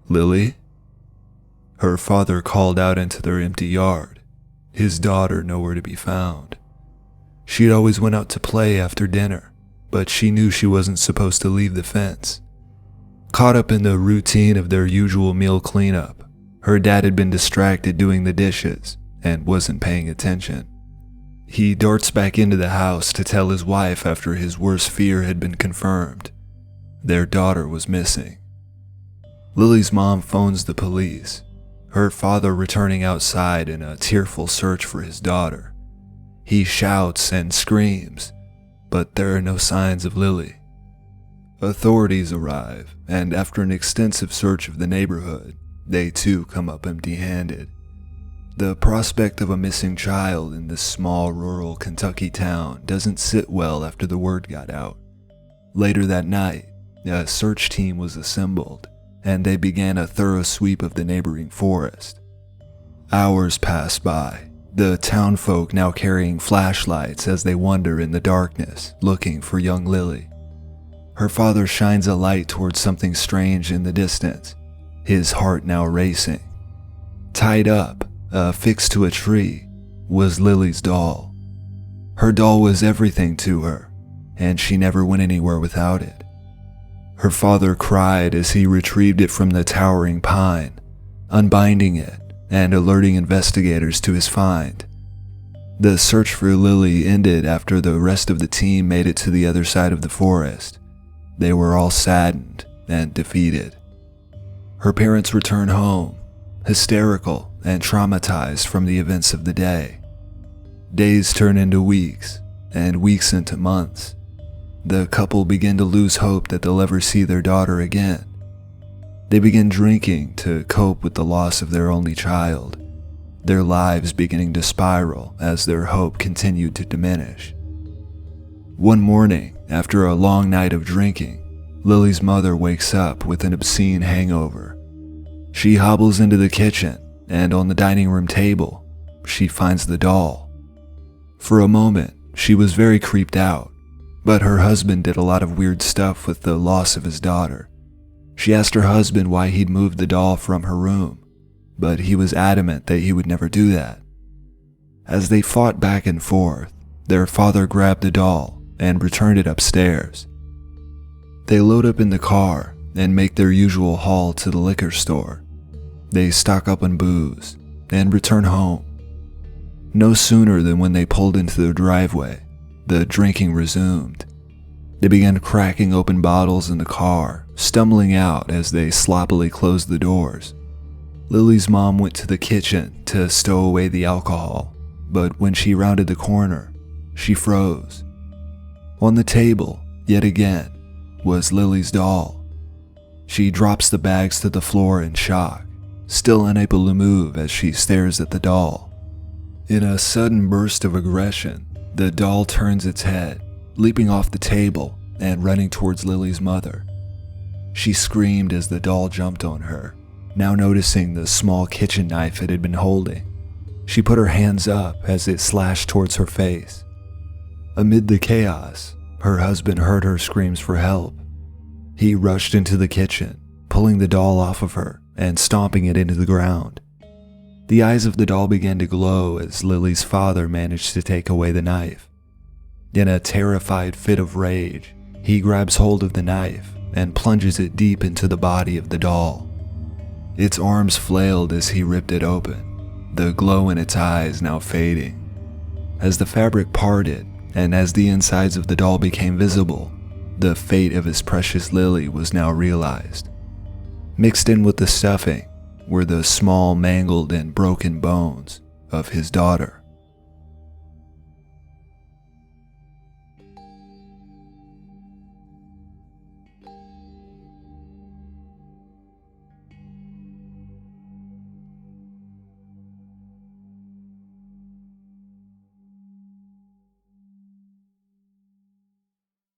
"Lily?" Her father called out into their empty yard, his daughter nowhere to be found. She'd always went out to play after dinner, but she knew she wasn't supposed to leave the fence. Caught up in the routine of their usual meal cleanup, her dad had been distracted doing the dishes and wasn't paying attention. He darts back into the house to tell his wife after his worst fear had been confirmed. Their daughter was missing. Lily's mom phones the police, her father returning outside in a tearful search for his daughter. He shouts and screams, but there are no signs of Lily. Authorities arrive, and after an extensive search of the neighborhood, they too come up empty-handed. The prospect of a missing child in this small rural Kentucky town doesn't sit well after the word got out. Later that night, a search team was assembled, and they began a thorough sweep of the neighboring forest. Hours pass by, the townfolk now carrying flashlights as they wander in the darkness, looking for young Lily. Her father shines a light towards something strange in the distance, his heart now racing. Tied up, affixed to a tree, was Lily's doll. Her doll was everything to her, and she never went anywhere without it. Her father cried as he retrieved it from the towering pine, unbinding it and alerting investigators to his find. The search for Lily ended after the rest of the team made it to the other side of the forest. They were all saddened and defeated. Her parents return home, hysterical and traumatized from the events of the day. Days turn into weeks, and weeks into months. The couple begin to lose hope that they'll ever see their daughter again. They begin drinking to cope with the loss of their only child, their lives beginning to spiral as their hope continued to diminish. One morning, after a long night of drinking, Lily's mother wakes up with an obscene hangover. She hobbles into the kitchen, and on the dining room table, she finds the doll. For a moment, she was very creeped out, but her husband did a lot of weird stuff with the loss of his daughter. She asked her husband why he'd moved the doll from her room, but he was adamant that he would never do that. As they fought back and forth, their father grabbed the doll and returned it upstairs. They load up in the car and make their usual haul to the liquor store. They stock up on booze and return home. No sooner than when they pulled into their driveway, the drinking resumed. They began cracking open bottles in the car, stumbling out as they sloppily closed the doors. Lily's mom went to the kitchen to stow away the alcohol, but when she rounded the corner, she froze. On the table, yet again, was Lily's doll. She drops the bags to the floor in shock, still unable to move as she stares at the doll. In a sudden burst of aggression, the doll turns its head, leaping off the table and running towards Lily's mother. She screamed as the doll jumped on her, now noticing the small kitchen knife it had been holding. She put her hands up as it slashed towards her face. Amid the chaos, her husband heard her screams for help. He rushed into the kitchen, pulling the doll off of her and stomping it into the ground. The eyes of the doll began to glow as Lily's father managed to take away the knife. In a terrified fit of rage, he grabs hold of the knife and plunges it deep into the body of the doll. Its arms flailed as he ripped it open, the glow in its eyes now fading. As the fabric parted and as the insides of the doll became visible, the fate of his precious Lily was now realized. Mixed in with the stuffing were the small, mangled, and broken bones of his daughter.